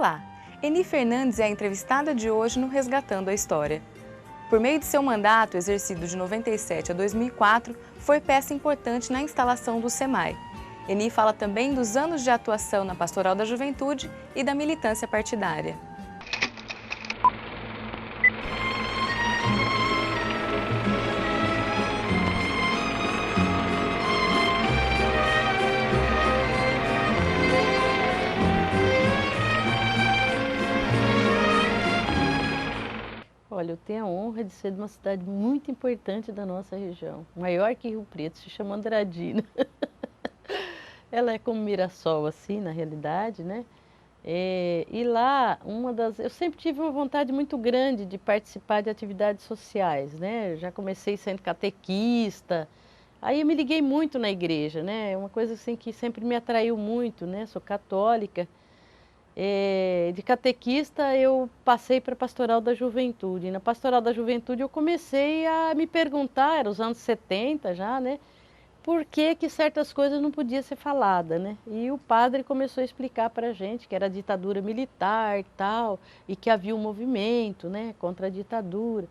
Olá! Eni Fernandes é a entrevistada de hoje no Resgatando a História. Por meio de seu mandato, exercido de 97 a 2004, foi peça importante na instalação do SEMAI. Eni fala também dos anos de atuação na Pastoral da Juventude e da militância partidária. Olha, eu tenho a honra de ser de uma cidade muito importante da nossa região, maior que Rio Preto, se chama Andradina. Ela é como Mirassol, assim, na realidade, né? E lá, eu sempre tive uma vontade muito grande de participar de atividades sociais, né? Eu já comecei sendo catequista, aí eu me liguei muito na igreja, né? É uma coisa assim que sempre me atraiu muito, né? Sou católica. De catequista eu passei para a Pastoral da Juventude. E na Pastoral da Juventude eu comecei a me perguntar, era os anos 70 já, né? Por que que certas coisas não podiam ser faladas, né? E o padre começou a explicar para a gente que era a ditadura militar e tal, e que havia um movimento, né, contra a ditadura.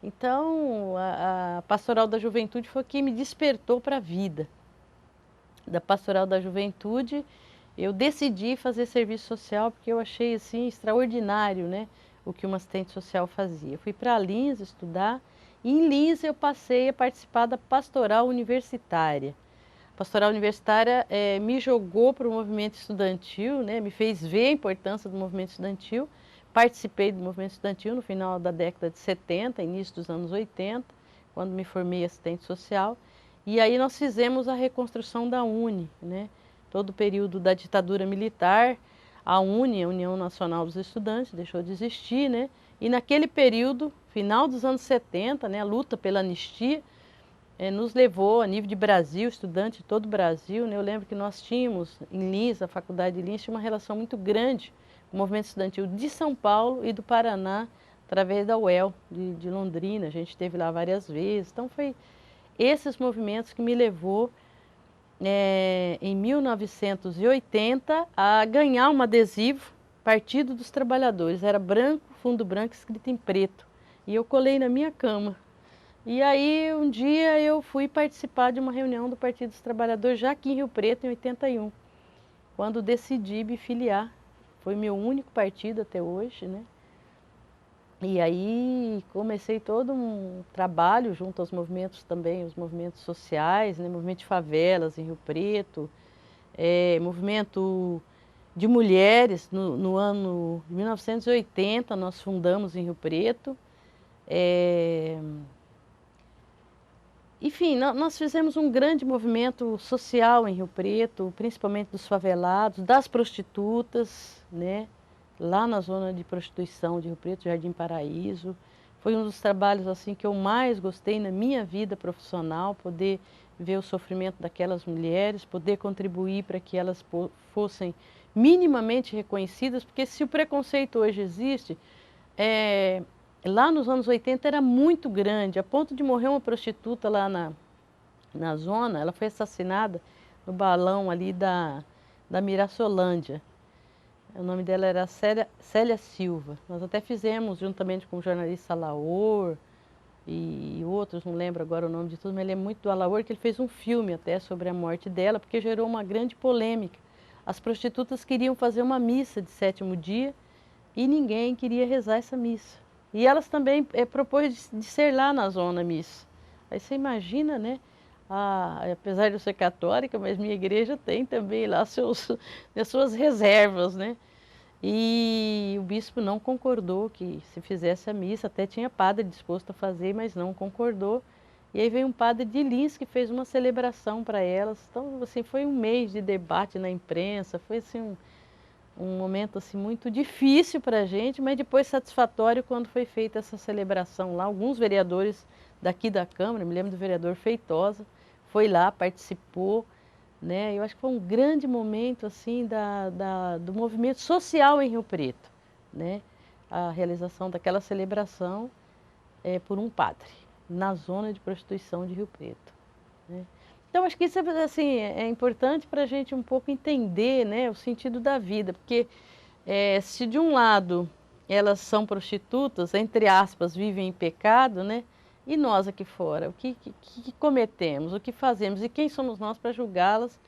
Então, a Pastoral da Juventude foi quem me despertou para a vida. Da Pastoral da Juventude, eu decidi fazer serviço social porque eu achei assim extraordinário, né, o que uma assistente social fazia. Eu fui para Lins estudar e em Lins eu passei a participar da pastoral universitária. A pastoral universitária me jogou para o movimento estudantil, né, me fez ver a importância do movimento estudantil. Participei do movimento estudantil no final da década de 70, início dos anos 80, quando me formei assistente social. E aí nós fizemos a reconstrução da UNE, né? Todo o período da ditadura militar, a UNE, a União Nacional dos Estudantes, deixou de existir, né? E naquele período, final dos anos 70, né, a luta pela anistia, nos levou a nível de Brasil, estudante de todo o Brasil, né? Eu lembro que nós tínhamos em Lins, a Faculdade de Lins, tinha uma relação muito grande com o movimento estudantil de São Paulo e do Paraná, através da UEL de Londrina. A gente esteve lá várias vezes. Então foi esses movimentos que me levou em 1980 a ganhar um adesivo Partido dos Trabalhadores. Era branco, fundo branco, escrito em preto. E eu colei na minha cama. E aí um dia eu fui participar de uma reunião do Partido dos Trabalhadores, já aqui em Rio Preto, em 81, quando decidi me filiar. Foi meu único partido até hoje, né? E aí comecei todo um trabalho junto aos movimentos também, os movimentos sociais, né? Movimento de favelas em Rio Preto, movimento de mulheres. No ano de 1980 nós fundamos em Rio Preto. Enfim, nós fizemos um grande movimento social em Rio Preto, principalmente dos favelados, das prostitutas, né? Lá na zona de prostituição de Rio Preto, Jardim Paraíso. Foi um dos trabalhos assim que eu mais gostei na minha vida profissional, poder ver o sofrimento daquelas mulheres, poder contribuir para que elas fossem minimamente reconhecidas, porque se o preconceito hoje existe, lá nos anos 80 era muito grande, a ponto de morrer uma prostituta lá na zona. Ela foi assassinada no balão ali da Mirassolândia. O nome dela era Célia Silva. Nós até fizemos, juntamente com o jornalista Alaor e outros, não lembro agora o nome de tudo, mas ele é muito do Alaor, que ele fez um filme até sobre a morte dela, porque gerou uma grande polêmica. As prostitutas queriam fazer uma missa de 7º dia e ninguém queria rezar essa missa. E elas também propôs de ser lá na zona missa. Aí você imagina, né? Apesar de eu ser católica, mas minha igreja tem também lá as suas reservas, né? E o bispo não concordou que se fizesse a missa, até tinha padre disposto a fazer, mas não concordou. E aí veio um padre de Lins que fez uma celebração para elas. Então, assim, foi um mês de debate na imprensa, foi assim um momento assim muito difícil para a gente, mas depois satisfatório quando foi feita essa celebração lá. Alguns vereadores daqui da Câmara, me lembro do vereador Feitosa, foi lá, participou, né? Eu acho que foi um grande momento assim do movimento social em Rio Preto, né? A realização daquela celebração por um padre na zona de prostituição de Rio Preto, né? Então, acho que isso assim, é importante para a gente um pouco entender, né, o sentido da vida, porque Se de um lado elas são prostitutas, entre aspas, vivem em pecado, né? E nós aqui fora, o que cometemos, o que fazemos e quem somos nós para julgá-las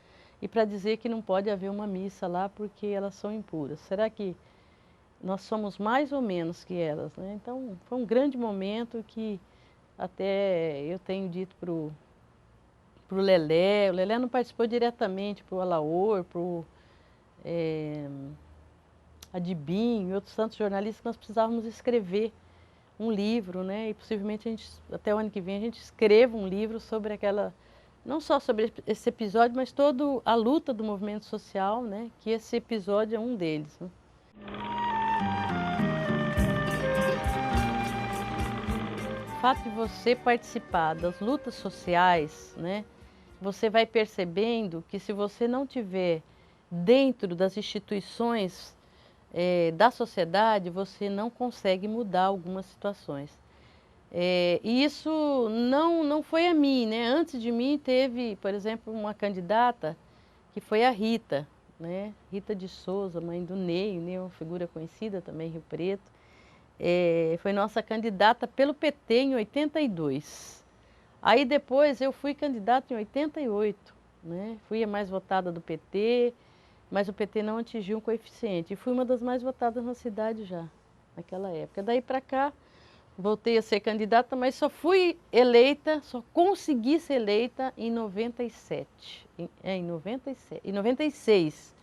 e para dizer que não pode haver uma missa lá porque elas são impuras? Será que nós somos mais ou menos que elas, né? Então, foi um grande momento que até eu tenho dito para o Lelé não participou diretamente, para o Alaor, para o Adibinho e outros tantos jornalistas, que nós precisávamos escrever um livro, né? E possivelmente até o ano que vem a gente escreva um livro sobre aquela, não só sobre esse episódio, mas toda a luta do movimento social, né? Que esse episódio é um deles, né? O fato de você participar das lutas sociais, né? Você vai percebendo que se você não tiver dentro das instituições da sociedade, você não consegue mudar algumas situações. E isso não foi a mim, né? Antes de mim teve, por exemplo, uma candidata que foi a Rita, né? Rita de Souza, mãe do Ney. O Ney é uma figura conhecida também em Rio Preto. Foi nossa candidata pelo PT em 82. Aí depois eu fui candidata em 88, né? Fui a mais votada do PT, mas o PT não atingiu um coeficiente. E fui uma das mais votadas na cidade já, naquela época. Daí para cá, voltei a ser candidata, mas só fui eleita, só consegui ser eleita em 97. Em 97, em 96.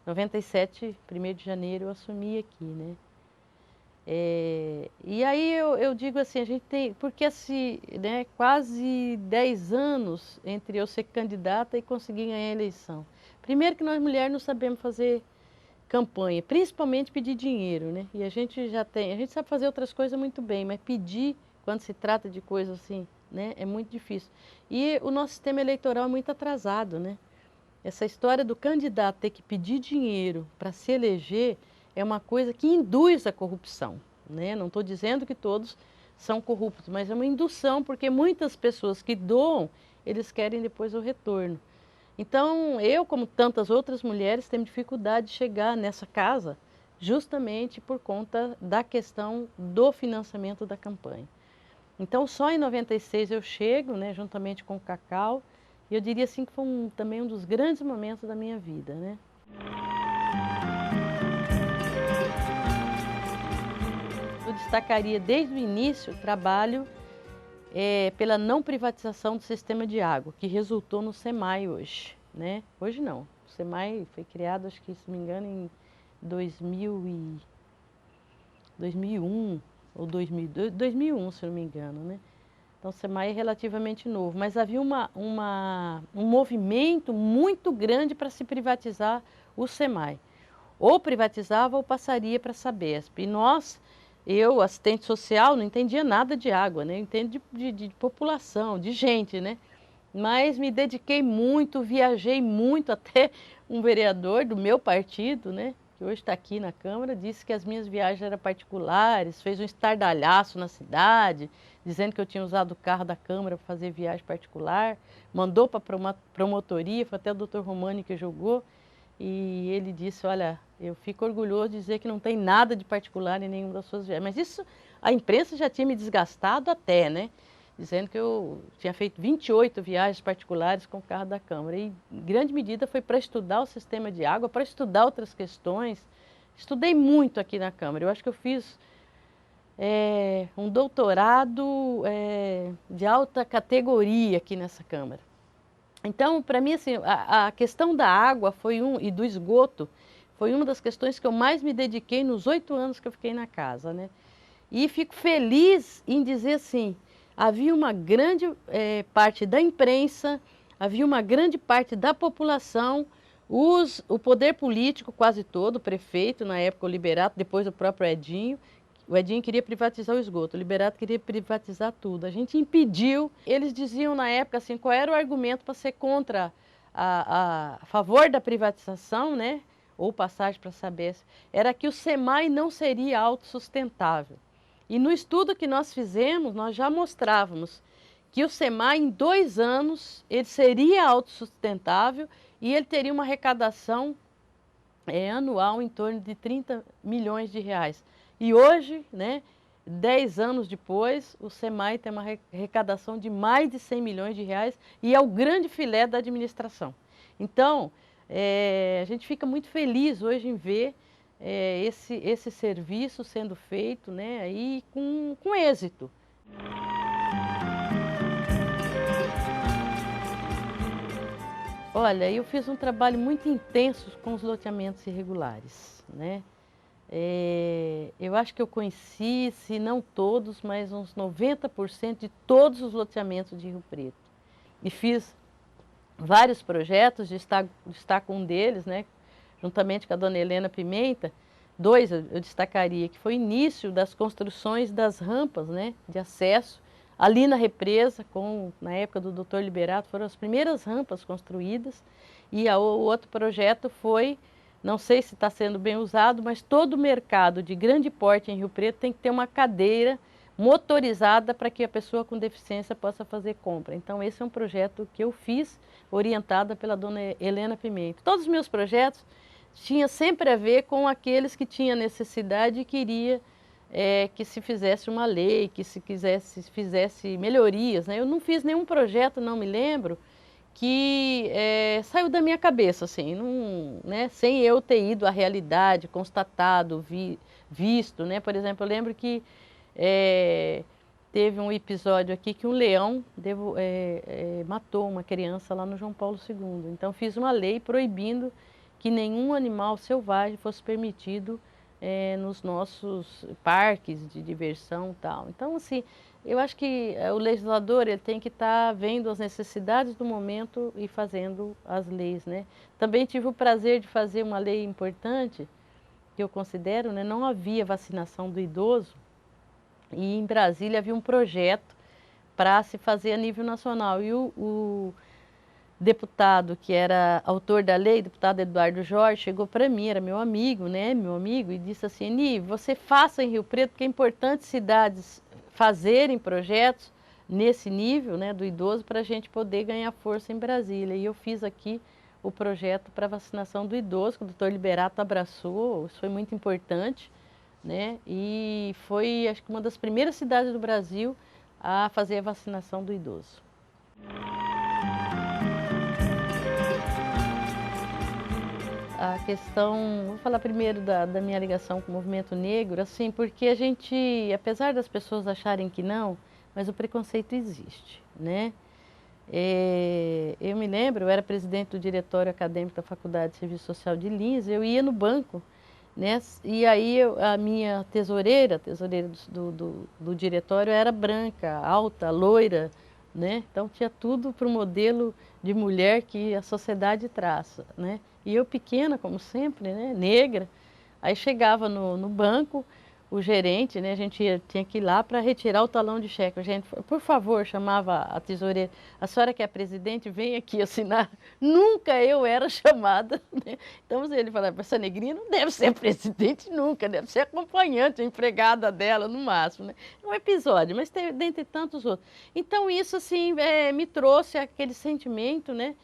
97, 1º de janeiro, eu assumi aqui, né? E aí eu digo assim, a gente tem, porque assim, né, quase 10 anos entre eu ser candidata e conseguir ganhar a eleição. Primeiro que nós mulheres não sabemos fazer campanha, principalmente pedir dinheiro, né? E a gente sabe fazer outras coisas muito bem, mas pedir, quando se trata de coisas assim, né, é muito difícil. E o nosso sistema eleitoral é muito atrasado, né? Essa história do candidato ter que pedir dinheiro para se eleger é uma coisa que induz a corrupção, né? Não estou dizendo que todos são corruptos, mas é uma indução, porque muitas pessoas que doam, eles querem depois o retorno. Então, eu, como tantas outras mulheres, tenho dificuldade de chegar nessa casa justamente por conta da questão do financiamento da campanha. Então, só em 96 eu chego, né, juntamente com o Cacau, e eu diria assim que foi também um dos grandes momentos da minha vida, né? Eu destacaria desde o início o trabalho pela não privatização do sistema de água, que resultou no SEMAI hoje, né? Hoje não. O SEMAI foi criado, acho que, se não me engano, em 2001 ou 2001, se não me engano, né? Então, o SEMAI é relativamente novo, mas havia um movimento muito grande para se privatizar o SEMAI. Ou privatizava ou passaria para a Sabesp. E eu, assistente social, não entendia nada de água, né? Eu entendo de população, de gente, né? Mas me dediquei muito, viajei muito, até um vereador do meu partido, né? Que hoje está aqui na Câmara, disse que as minhas viagens eram particulares, fez um estardalhaço na cidade, dizendo que eu tinha usado o carro da Câmara para fazer viagem particular, mandou para a promotoria, foi até o doutor Romani que jogou, e ele disse, olha, eu fico orgulhoso de dizer que não tem nada de particular em nenhuma das suas viagens. Mas isso, a imprensa já tinha me desgastado até, né? Dizendo que eu tinha feito 28 viagens particulares com o carro da Câmara. E, em grande medida, foi para estudar o sistema de água, para estudar outras questões. Estudei muito aqui na Câmara. Eu acho que eu fiz um doutorado de alta categoria aqui nessa Câmara. Então, para mim, assim, a questão da água e do esgoto foi uma das questões que eu mais me dediquei nos 8 anos que eu fiquei na casa, né? E fico feliz em dizer assim, havia uma grande parte da imprensa, havia uma grande parte da população, o poder político quase todo, o prefeito, na época o Liberato, depois o próprio Edinho. O Edinho queria privatizar o esgoto, o Liberato queria privatizar tudo. A gente impediu. Eles diziam na época assim, qual era o argumento para ser contra, a favor da privatização, né? Ou passagem para a Sabesp, era que o SEMAI não seria autossustentável. E no estudo que nós fizemos, nós já mostrávamos que o SEMAI, em 2 anos, ele seria autossustentável e ele teria uma arrecadação anual em torno de 30 milhões de reais. E hoje, né, 10 anos depois, o SEMAI tem uma arrecadação de mais de 100 milhões de reais e é o grande filé da administração. Então, a gente fica muito feliz hoje em ver esse serviço sendo feito, né, e com êxito. Olha, eu fiz um trabalho muito intenso com os loteamentos irregulares, né? Eu acho que eu conheci, se não todos, mas uns 90% de todos os loteamentos de Rio Preto. E fiz vários projetos, destaco um deles, né? Juntamente com a dona Helena Pimenta, dois eu destacaria, que foi o início das construções das rampas, né, de acesso. Ali na represa, na época do Dr. Liberato, foram as primeiras rampas construídas. E o outro projeto foi, não sei se está sendo bem usado, mas todo mercado de grande porte em Rio Preto tem que ter uma cadeira motorizada para que a pessoa com deficiência possa fazer compra. Então esse é um projeto que eu fiz, orientada pela dona Helena Pimenta. Todos os meus projetos tinham sempre a ver com aqueles que tinham necessidade e queria que se fizesse uma lei, que se fizesse melhorias, né? Eu não fiz nenhum projeto, não me lembro, que saiu da minha cabeça, assim, não, né? Sem eu ter ido à realidade, constatado, visto, né? Por exemplo, eu lembro que teve um episódio aqui que um leão matou uma criança lá no João Paulo II. Então fiz uma lei proibindo que nenhum animal selvagem fosse permitido nos nossos parques de diversão e tal. Então, assim, eu acho que o legislador ele tem que estar vendo as necessidades do momento e fazendo as leis, né? Também tive o prazer de fazer uma lei importante, que eu considero, né? Não havia vacinação do idoso, e em Brasília havia um projeto para se fazer a nível nacional. E o deputado que era autor da lei, deputado Eduardo Jorge, chegou para mim, era meu amigo, né, meu amigo, e disse assim: Eni, você faça em Rio Preto, porque é importante cidades fazerem projetos nesse nível, né, do idoso, para a gente poder ganhar força em Brasília. E eu fiz aqui o projeto para vacinação do idoso, que o doutor Liberato abraçou, isso foi muito importante, né, e foi, acho que, uma das primeiras cidades do Brasil a fazer a vacinação do idoso. A questão, vou falar primeiro da minha ligação com o movimento negro, assim, porque a gente, apesar das pessoas acharem que não, mas o preconceito existe, né? Eu me lembro, eu era presidente do diretório acadêmico da Faculdade de Serviço Social de Lins, eu ia no banco, né? E aí a minha tesoureira, a tesoureira do diretório era branca, alta, loira, né? Então tinha tudo para o modelo de mulher que a sociedade traça, né? E eu pequena, como sempre, né? Negra, aí chegava no banco, o gerente, né? A gente tinha que ir lá para retirar o talão de cheque. A gente, por favor, chamava a tesoureira, a senhora que é presidente, vem aqui assinar. Nunca eu era chamada, né? Então ele falava, essa negrinha não deve ser presidente nunca, deve ser acompanhante, empregada dela no máximo, né? É um episódio, mas tem dentre tantos outros. Então isso assim me trouxe aquele sentimento, né?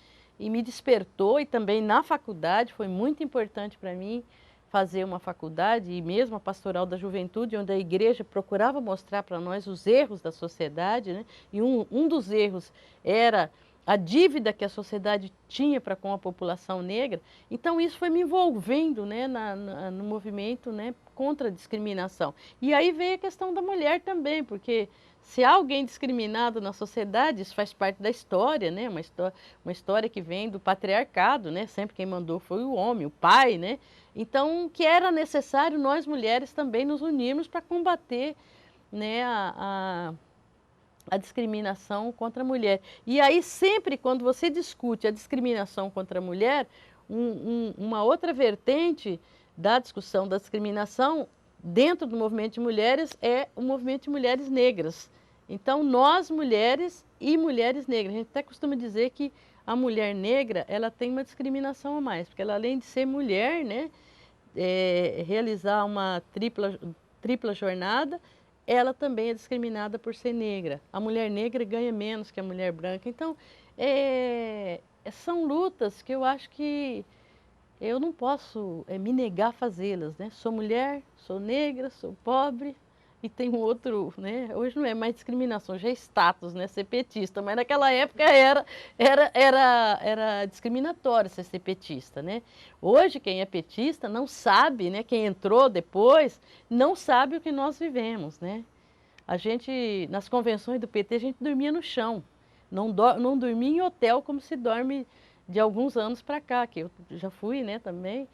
E me despertou, e também na faculdade foi muito importante para mim fazer uma faculdade, e mesmo a Pastoral da Juventude, onde a igreja procurava mostrar para nós os erros da sociedade, né? E um dos erros era a dívida que a sociedade tinha para com a população negra. Então isso foi me envolvendo, né, no movimento, né, contra a discriminação. E aí veio a questão da mulher também, porque se há alguém discriminado na sociedade, isso faz parte da história, né? Uma história que vem do patriarcado, né? Sempre quem mandou foi o homem, o pai, né? Então, que era necessário nós mulheres também nos unirmos para combater, né, a discriminação contra a mulher. E aí sempre quando você discute a discriminação contra a mulher, uma outra vertente da discussão da discriminação dentro do movimento de mulheres é o movimento de mulheres negras. Então, nós mulheres e mulheres negras, a gente até costuma dizer que a mulher negra, ela tem uma discriminação a mais, porque ela, além de ser mulher, né, realizar uma tripla jornada, ela também é discriminada por ser negra. A mulher negra ganha menos que a mulher branca. Então, são lutas que eu acho que eu não posso me negar a fazê-las, né? Sou mulher, sou negra, sou pobre e tem um outro, né? Hoje não é mais discriminação, já é status, né? Ser petista, mas naquela época era discriminatório ser petista, né? Hoje quem é petista não sabe, né? Quem entrou depois não sabe o que nós vivemos, né? A gente, nas convenções do PT, a gente dormia no chão, não dormia em hotel como se dorme de alguns anos para cá, que eu já fui, né, também,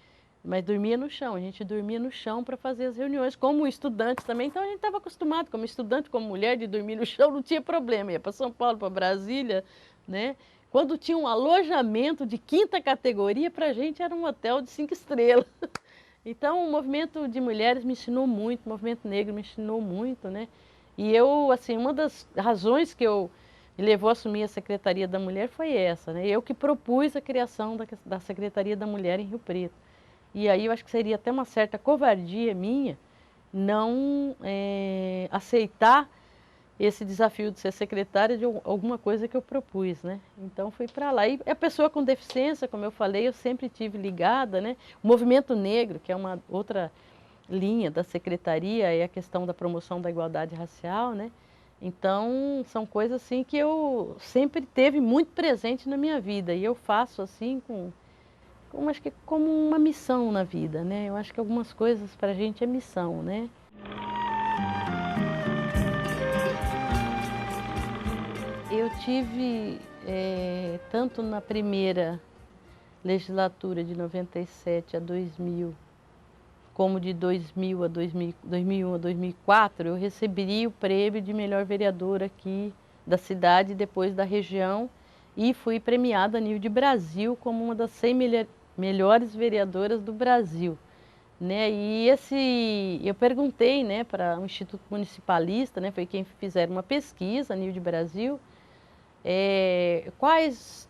mas dormia no chão, a gente dormia no chão para fazer as reuniões, como estudante também, então a gente estava acostumado, como estudante, como mulher, de dormir no chão, não tinha problema, ia para São Paulo, para Brasília, né, quando tinha um alojamento de 5ª categoria, para a gente era um hotel de 5 estrelas. Então o movimento de mulheres me ensinou muito, o movimento negro me ensinou muito, né, e eu, assim, uma das razões que me levou a assumir a Secretaria da Mulher foi essa, né? Eu que propus a criação da Secretaria da Mulher em Rio Preto. E aí eu acho que seria até uma certa covardia minha não aceitar esse desafio de ser secretária de alguma coisa que eu propus, né? Então fui para lá. E a pessoa com deficiência, como eu falei, eu sempre tive ligada, né? O movimento negro, que é uma outra linha da secretaria, é a questão da promoção da igualdade racial, né? Então, são coisas assim que eu sempre teve muito presente na minha vida e eu faço assim acho que como uma missão na vida, né? Eu acho que algumas coisas para a gente é missão, né? Eu tive, tanto na primeira legislatura de 97 a 2000, como de 2000 a 2001 a 2004, eu recebi o prêmio de melhor vereadora aqui da cidade e depois da região e fui premiada a nível de Brasil como uma das 100 melhores vereadoras do Brasil, né? E eu perguntei, né, para um instituto municipalista, né, foi quem fizeram uma pesquisa a nível de Brasil, quais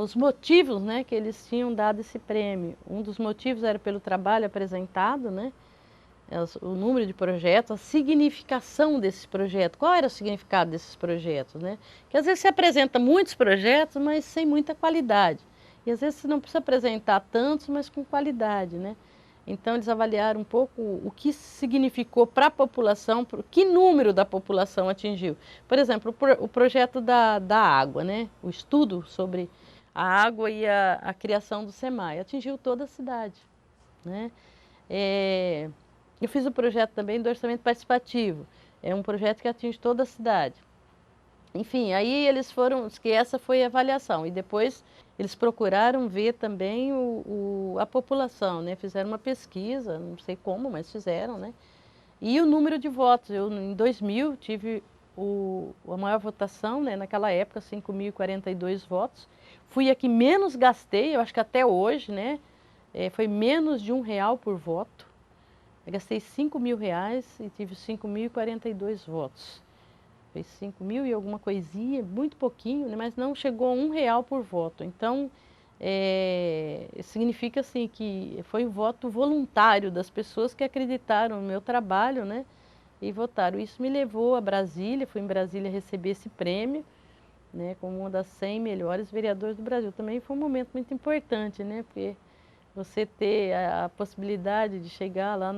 os motivos, né, que eles tinham dado esse prêmio. Um dos motivos era pelo trabalho apresentado, né, o número de projetos, a significação desses projetos. Qual era o significado desses projetos, né? Que às vezes se apresenta muitos projetos, mas sem muita qualidade. E às vezes você não precisa apresentar tantos, mas com qualidade, né? Então eles avaliaram um pouco o que significou para a população, que número da população atingiu. Por exemplo, o projeto da água, né? O estudo sobre a água e a criação do SEMAI, atingiu toda a cidade, né? Eu fiz o projeto também do orçamento participativo, é um projeto que atinge toda a cidade. Enfim, aí eles que essa foi a avaliação, e depois eles procuraram ver também a população, né? Fizeram uma pesquisa, não sei como, mas fizeram, né? E o número de votos, eu em 2000 tive a maior votação, né? Naquela época, 5.042 votos. Fui a que menos gastei, eu acho que até hoje, né? Foi menos de R$1 por voto. Eu gastei R$5.000 e tive 5.042 votos. Foi 5.000 e alguma coisinha, muito pouquinho, né? Mas não chegou a R$1 por voto. Então, significa assim que foi um voto voluntário das pessoas que acreditaram no meu trabalho, né? E votaram. Isso me levou a Brasília, fui em Brasília receber esse prêmio, né? Como uma das 100 melhores vereadoras do Brasil. Também foi um momento muito importante, né? Porque você ter a possibilidade de chegar lá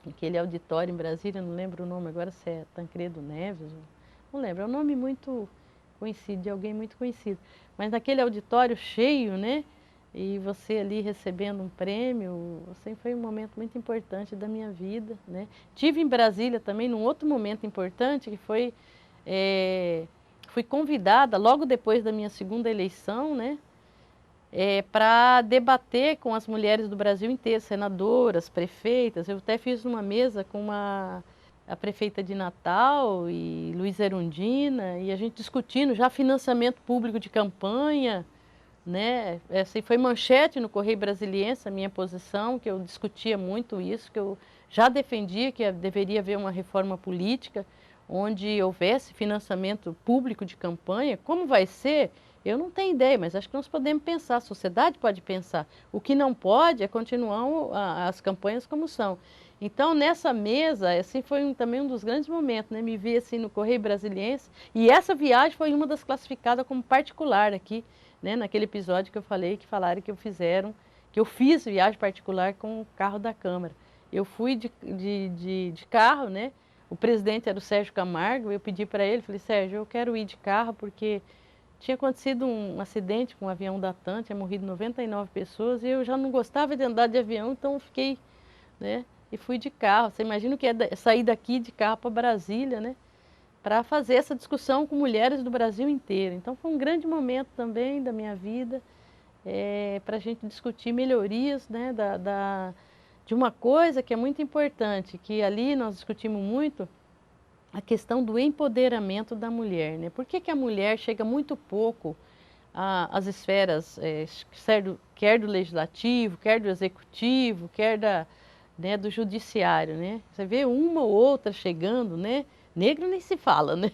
naquele auditório em Brasília, não lembro o nome agora, se é Tancredo Neves, não lembro, é um nome muito conhecido, de alguém muito conhecido. Mas naquele auditório cheio, né? E você ali recebendo um prêmio, assim, foi um momento muito importante da minha vida, né? Tive em Brasília também, num outro momento importante, que foi, fui convidada, logo depois da minha segunda eleição, né? Para debater com as mulheres do Brasil inteiro, senadoras, prefeitas. Eu até fiz uma mesa com a prefeita de Natal e Luísa Erundina, e a gente discutindo já financiamento público de campanha, né? Assim, foi manchete no Correio Brasiliense a minha posição, que eu discutia muito isso, que eu já defendia que deveria haver uma reforma política onde houvesse financiamento público de campanha. Como vai ser? Eu não tenho ideia, mas acho que nós podemos pensar, a sociedade pode pensar. O que não pode é continuar as campanhas como são. Então, nessa mesa, assim, foi também um dos grandes momentos, né? Me vi assim no Correio Brasiliense, e essa viagem foi uma das classificadas como particular aqui, né? Naquele episódio que eu falei, que falaram que fizeram que eu fiz viagem particular com o carro da Câmara. Eu fui de carro, né? O presidente era o Sérgio Camargo, eu pedi para ele, falei, Sérgio, eu quero ir de carro porque tinha acontecido um acidente com um avião da TAM, tinha morrido 99 pessoas e eu já não gostava de andar de avião, então eu fiquei, né? E fui de carro. Você imagina o que é sair daqui de carro para Brasília, né? Para fazer essa discussão com mulheres do Brasil inteiro. Então foi um grande momento também da minha vida, para a gente discutir melhorias, né? De uma coisa que é muito importante, que ali nós discutimos muito, a questão do empoderamento da mulher, né? Por que a mulher chega muito pouco às esferas, quer do legislativo, quer do executivo, quer né, do judiciário, né? Você vê uma ou outra chegando, né? Negro nem se fala, né?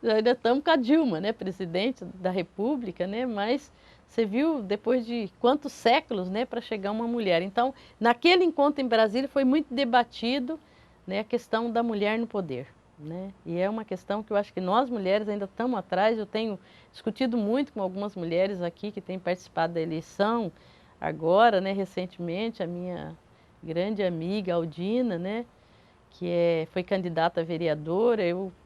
Ainda estamos com a Dilma, né? Presidente da República, né? Mas você viu depois de quantos séculos, né? Para chegar uma mulher. Então, naquele encontro em Brasília foi muito debatido, né, a questão da mulher no poder, né? E é uma questão que eu acho que nós mulheres ainda estamos atrás. Eu tenho discutido muito com algumas mulheres aqui que têm participado da eleição agora, né? Recentemente, a minha grande amiga Aldina, né? Que foi candidata a vereadora,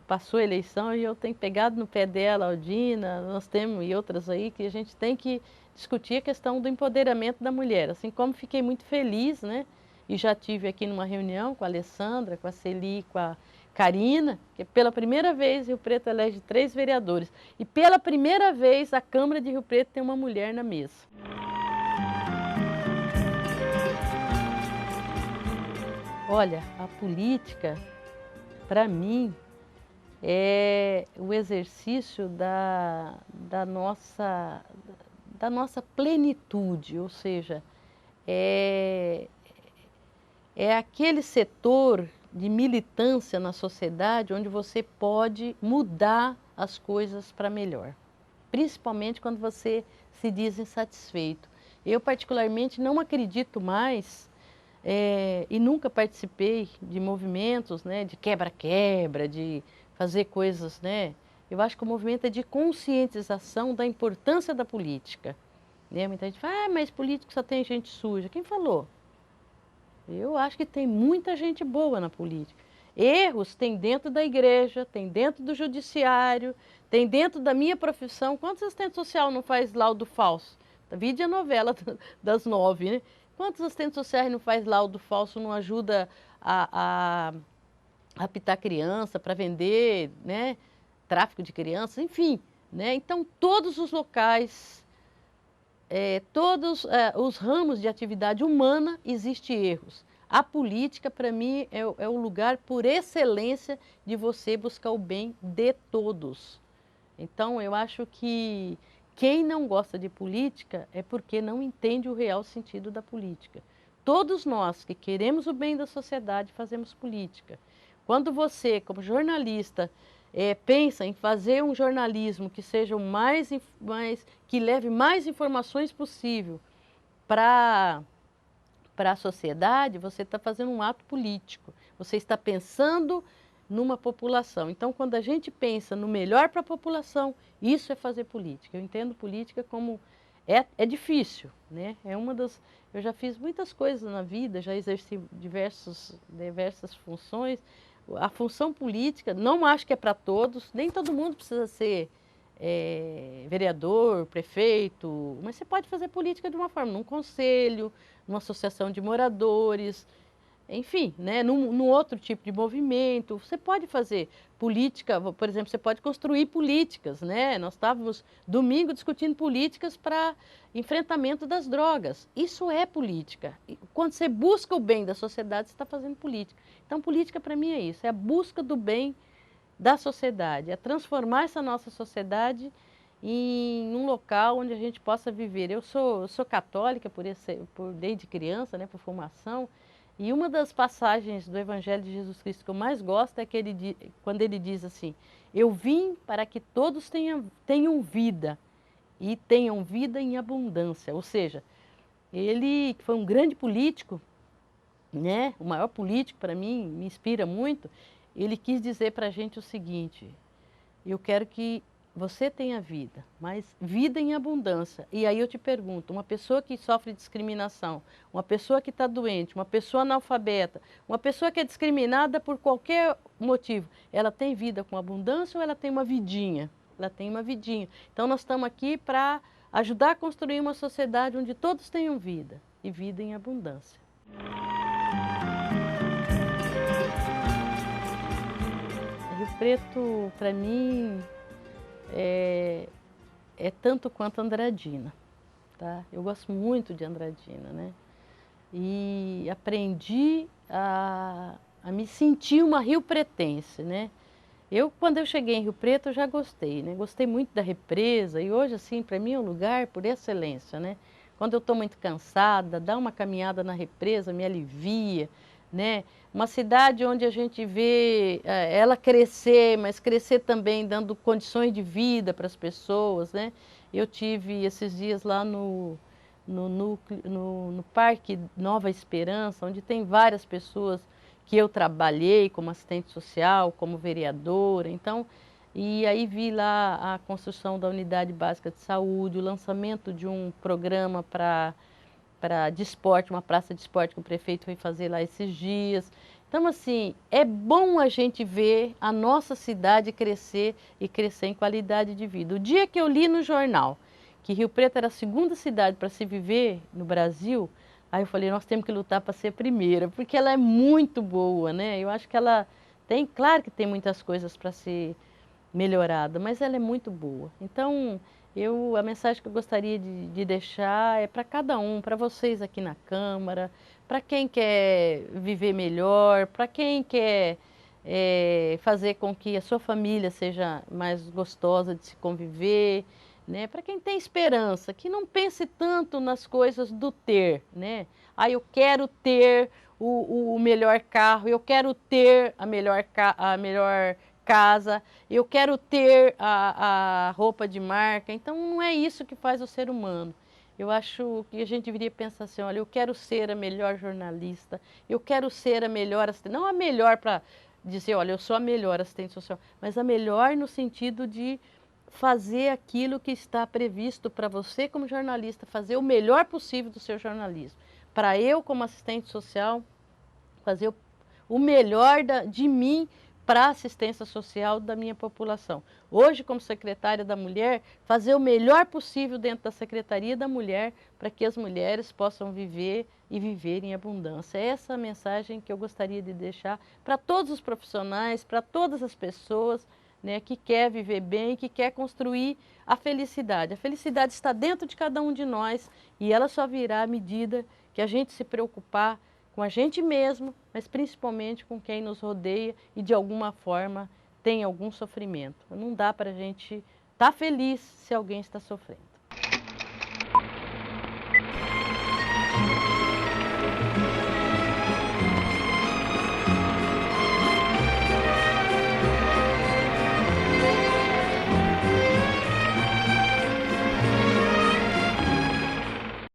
passou a eleição e eu tenho pegado no pé dela, Aldina, nós temos e outras aí, que a gente tem que discutir a questão do empoderamento da mulher, assim como fiquei muito feliz, né? E já tive aqui numa reunião com a Alessandra, com a Celi, com a Karina, que pela primeira vez Rio Preto elege 3 vereadores e pela primeira vez a Câmara de Rio Preto tem uma mulher na mesa. Olha, a política, para mim, é o exercício da nossa plenitude, ou seja, é aquele setor de militância na sociedade onde você pode mudar as coisas para melhor, principalmente quando você se diz insatisfeito. Eu, particularmente, não acredito mais e nunca participei de movimentos, né, de quebra-quebra, de fazer coisas, né? Eu acho que o movimento é de conscientização da importância da política. Né? Muita gente fala, mas político só tem gente suja. Quem falou? Eu acho que tem muita gente boa na política. Erros tem dentro da igreja, tem dentro do judiciário, tem dentro da minha profissão. Quantos assistentes sociais não faz laudo falso? Vide a novela das 9, né? Quantos assistentes sociais não faz laudo falso, não ajuda a apitar criança para vender, né? Tráfico de crianças, enfim. Né? Então, todos os locais, todos os ramos de atividade humana, existem erros. A política, para mim, é o lugar por excelência de você buscar o bem de todos. Então, eu acho que quem não gosta de política é porque não entende o real sentido da política. Todos nós que queremos o bem da sociedade fazemos política. Quando você, como jornalista, pensa em fazer um jornalismo que seja que leve mais informações possível para a sociedade, você está fazendo um ato político. Você está pensando numa população. Então, quando a gente pensa no melhor para a população, isso é fazer política. Eu entendo política como é difícil, né? Eu já fiz muitas coisas na vida, já exerci diversas funções. A função política, não acho que é para todos, nem todo mundo precisa ser vereador, prefeito, mas você pode fazer política de uma forma, num conselho, numa associação de moradores, enfim, né, num outro tipo de movimento. Você pode fazer política, por exemplo, você pode construir políticas, né? Nós estávamos domingo discutindo políticas para enfrentamento das drogas. Isso é política. Quando você busca o bem da sociedade, você está fazendo política. Então, política para mim é isso, é a busca do bem da sociedade, é transformar essa nossa sociedade em um local onde a gente possa viver. Eu sou católica desde criança, né, por formação, e uma das passagens do Evangelho de Jesus Cristo que eu mais gosto é quando ele diz assim, eu vim para que todos tenham vida e tenham vida em abundância. Ou seja, ele que foi um grande político, né, o maior político para mim, me inspira muito, ele quis dizer para a gente o seguinte, eu quero que você tem a vida, mas vida em abundância. E aí eu te pergunto, uma pessoa que sofre discriminação, uma pessoa que está doente, uma pessoa analfabeta, uma pessoa que é discriminada por qualquer motivo, ela tem vida com abundância ou ela tem uma vidinha? Ela tem uma vidinha. Então nós estamos aqui para ajudar a construir uma sociedade onde todos tenham vida, e vida em abundância. Rio Preto, para mim, é tanto quanto Andradina, tá? Eu gosto muito de Andradina, né? E aprendi a me sentir uma riopretense, né? Quando eu cheguei em Rio Preto, eu já gostei, né? Gostei muito da represa e hoje, assim, para mim é um lugar por excelência, né? Quando eu estou muito cansada, dar uma caminhada na represa me alivia, né? Uma cidade onde a gente vê ela crescer, mas crescer também dando condições de vida para as pessoas, né? Eu tive esses dias lá no Parque Nova Esperança, onde tem várias pessoas que eu trabalhei como assistente social, como vereadora, então, e aí vi lá a construção da unidade básica de saúde, o lançamento de um programa de esporte, uma praça de esporte que o prefeito foi fazer lá esses dias. Então, assim, é bom a gente ver a nossa cidade crescer e crescer em qualidade de vida. O dia que eu li no jornal que Rio Preto era a segunda cidade para se viver no Brasil, aí eu falei, nós temos que lutar para ser a primeira, porque ela é muito boa, né? Eu acho que ela tem, claro que tem muitas coisas para ser melhorada, mas ela é muito boa. Então, a mensagem que eu gostaria de deixar é para cada um, para vocês aqui na Câmara, para quem quer viver melhor, para quem quer fazer com que a sua família seja mais gostosa de se conviver, né? Para quem tem esperança, que não pense tanto nas coisas do ter, né? Ah, eu quero ter o melhor carro, eu quero ter a melhor casa, eu quero ter a roupa de marca. Então, não é isso que faz o ser humano. Eu acho que a gente deveria pensar assim, olha, eu quero ser a melhor jornalista, eu quero ser a melhor assistente, não a melhor para dizer, olha, eu sou a melhor assistente social, mas a melhor no sentido de fazer aquilo que está previsto para você como jornalista, fazer o melhor possível do seu jornalismo. Para eu, como assistente social, fazer o melhor de mim para a assistência social da minha população. Hoje, como secretária da Mulher, fazer o melhor possível dentro da Secretaria da Mulher para que as mulheres possam viver e viver em abundância. Essa é a mensagem que eu gostaria de deixar para todos os profissionais, para todas as pessoas, né, que quer viver bem, que quer construir a felicidade. A felicidade está dentro de cada um de nós e ela só virá à medida que a gente se preocupar com a gente mesmo, mas principalmente com quem nos rodeia e de alguma forma tem algum sofrimento. Não dá para a gente estar feliz se alguém está sofrendo.